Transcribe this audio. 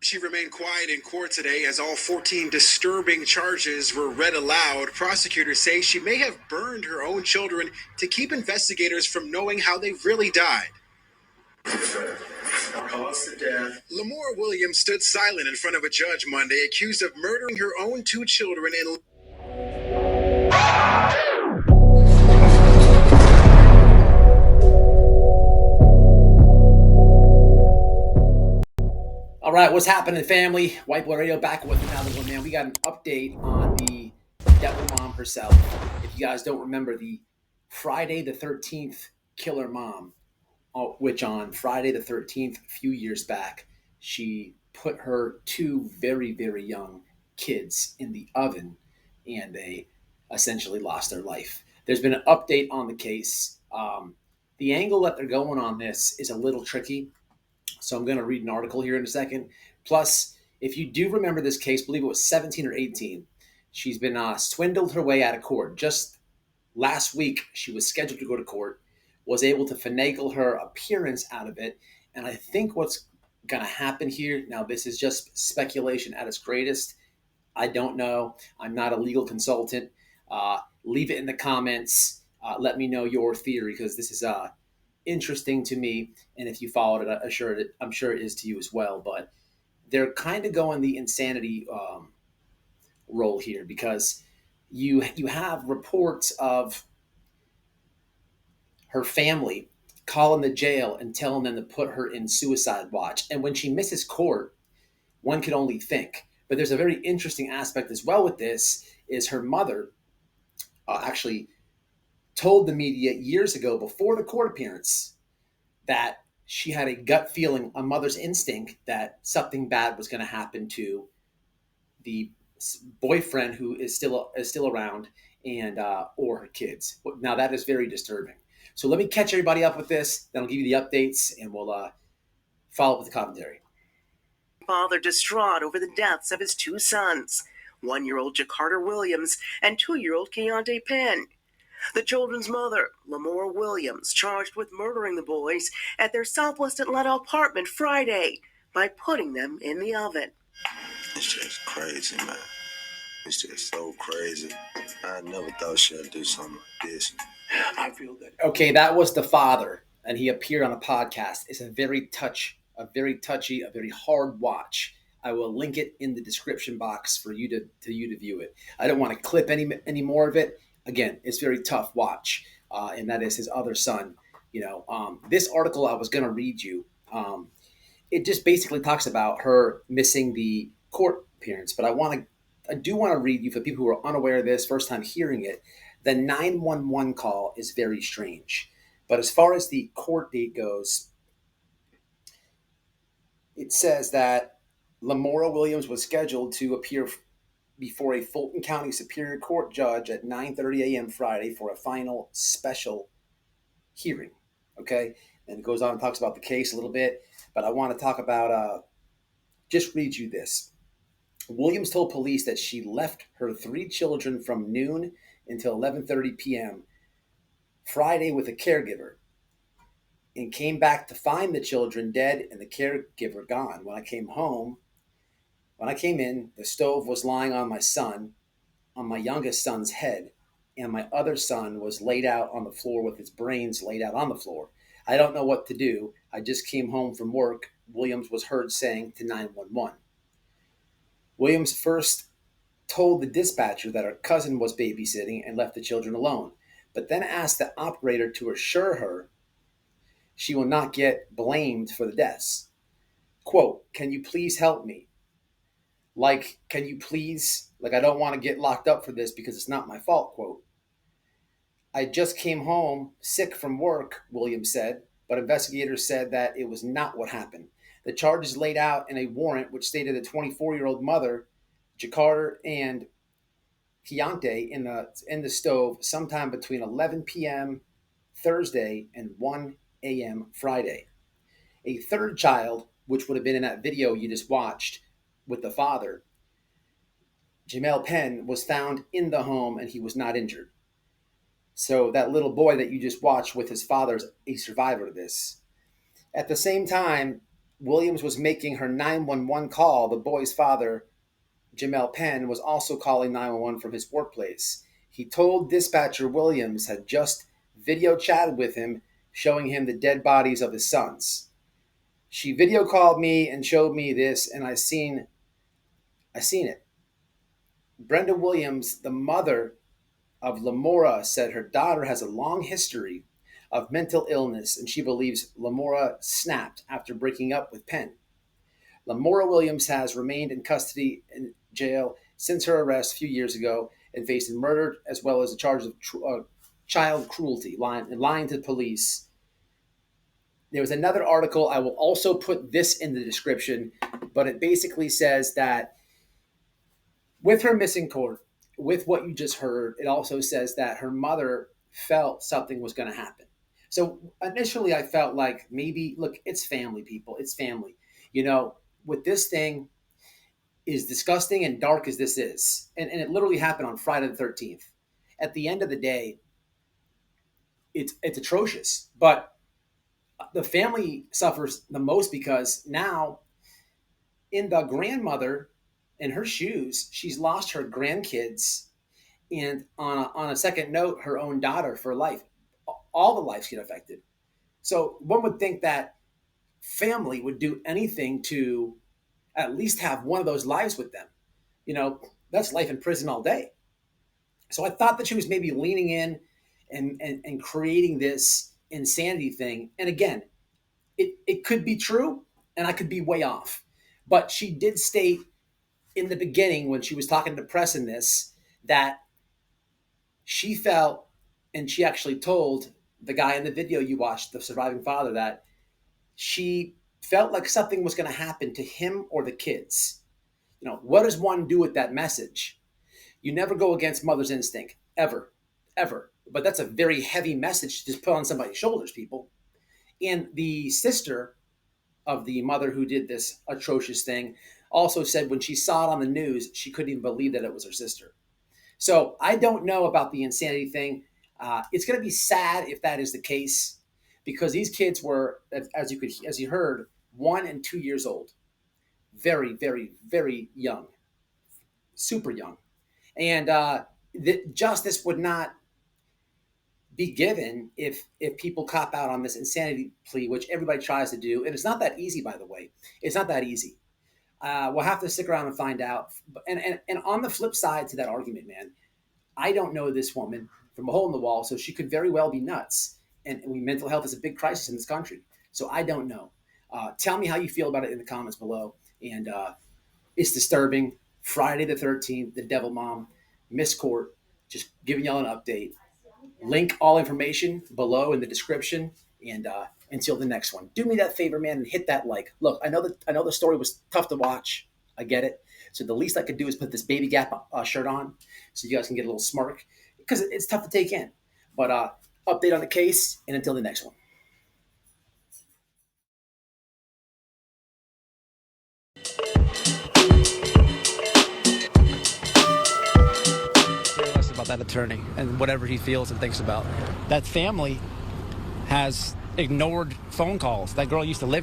She remained quiet in court today as all 14 disturbing charges were read aloud. Prosecutors say she may have burned her own children to keep investigators from knowing how they really died. Cause of death. Lamora Williams stood silent in front of a judge Monday, accused of murdering her own two children in. All right, what's happening, family? White Boy Radio back with another one, man. We got an update on the devil mom herself. If you guys don't remember, the Friday the 13th killer mom, which on Friday the 13th, a few years back, she put her two very, very young kids in the oven and they essentially lost their life. There's been an update on the case. The angle that they're going on this is a little tricky. So I'm going to read an article here in a second. Plus, if you do remember this case, I believe it was 17 or 18, she's been swindled her way out of court. Just last week, she was scheduled to go to court, was able to finagle her appearance out of it. And I think what's going to happen here, now this is just speculation at its greatest. I don't know. I'm not a legal consultant. Leave it in the comments. Let me know your theory because this is interesting to me, and if you followed it, I'm sure it is to you as well. But they're kind of going the insanity role here because you have reports of her family calling the jail and telling them to put her in suicide watch, and when she misses court, one could only think. But there's a very interesting aspect as well with this is her mother actually told the media years ago before the court appearance that she had a gut feeling, a mother's instinct that something bad was going to happen to the boyfriend who is still around and or her kids. Now that is very disturbing. So let me catch everybody up with this. Then I'll give you the updates and we'll follow up with the commentary. Father distraught over the deaths of his two sons, 1-year-old Jakarta Williams and 2-year-old Keontae Penn. The children's mother, Lamora Williams, charged with murdering the boys at their Southwest Atlanta apartment Friday by putting them in the oven. It's just crazy, man. It's just so crazy. I never thought she'd do something like this. I feel that. Okay, that was the father, and he appeared on a podcast. It's a very touchy, a very hard watch. I will link it in the description box for you to view it. I don't want to clip any more of it. Again, it's very tough watch, and that is his other son. This article I was going to read you, it just basically talks about her missing the court appearance. But I do want to read you for people who are unaware of this, first time hearing it. The 911 call is very strange. But as far as the court date goes, it says that Lamora Williams was scheduled to appear before a Fulton County Superior Court judge at 9:30 a.m. Friday for a final special hearing. Okay? And it goes on and talks about the case a little bit, but I want to talk about, just read you this. Williams told police that she left her 3 children from noon until 11:30 p.m. Friday with a caregiver and came back to find the children dead and the caregiver gone. When I came in, the stove was lying on my youngest son's head, and my other son was laid out on the floor with his brains laid out on the floor. I don't know what to do. I just came home from work, Williams was heard saying to 911. Williams first told the dispatcher that her cousin was babysitting and left the children alone, but then asked the operator to assure her she will not get blamed for the deaths. Quote, "Can you please help me? Can you please, I don't want to get locked up for this because it's not my fault," quote. "I just came home sick from work," Williams said, but investigators said that it was not what happened. The charges laid out in a warrant which stated the 24-year-old mother, Jakarta and Keontae, in the stove sometime between 11 p.m. Thursday and 1 a.m. Friday. A third child, which would have been in that video you just watched with the father, Jamel Penn, was found in the home and he was not injured. So that little boy that you just watched with his father is a survivor of this. At the same time, Williams was making her 911 call, the boy's father, Jamel Penn, was also calling 911 from his workplace. He told dispatcher Williams had just video chatted with him, showing him the dead bodies of his sons. She video called me and showed me this, and I seen it. Brenda Williams, the mother of Lamora, said her daughter has a long history of mental illness, and she believes Lamora snapped after breaking up with Penn. Lamora Williams has remained in custody in jail since her arrest a few years ago and faced murder as well as a charge of child cruelty, lying to the police. There was another article. I will also put this in the description, but it basically says that with her missing court, with what you just heard, it also says that her mother felt something was going to happen. So initially I felt like maybe, look, it's family, people. It's family. With this thing, as disgusting and dark as this is, and it literally happened on Friday the 13th. At the end of the day, it's atrocious. But the family suffers the most because now, in the grandmother, in her shoes, she's lost her grandkids, and on a second note, her own daughter for life. All the lives get affected. So one would think that family would do anything to at least have one of those lives with them. That's life in prison all day. So I thought that she was maybe leaning in and creating this insanity thing. And again, it could be true and I could be way off. But she did state in the beginning when she was talking to press in this that she felt, and she actually told the guy in the video you watched, the surviving father, that she felt like something was going to happen to him or the kids. What does one do with that message? You never go against mother's instinct, ever. But that's a very heavy message to just put on somebody's shoulders, people. And the sister of the mother who did this atrocious thing also said when she saw it on the news, she couldn't even believe that it was her sister. So I don't know about the insanity thing. It's going to be sad if that is the case, because these kids were, as you heard, 1 and 2 years old. Very, very, very young. Super young. And justice would not be given if people cop out on this insanity plea, which everybody tries to do. And it's not that easy, by the way. It's not that easy. We'll have to stick around and find out. And on the flip side to that argument, man, I don't know this woman from a hole in the wall, so she could very well be nuts. And mental health is a big crisis in this country. So I don't know. Tell me how you feel about it in the comments below. And it's disturbing. Friday the 13th, the Devil Mom, Miss Court, just giving y'all an update. Link all information below in the description. And until the next one, do me that favor, man, and hit that like. Look, I know the story was tough to watch. I get it. So the least I could do is put this Baby Gap shirt on so you guys can get a little smirk, because it's tough to take in. But update on the case, and until the next one. Less about that attorney and whatever he feels and thinks about. That family has ignored phone calls. That girl used to live there.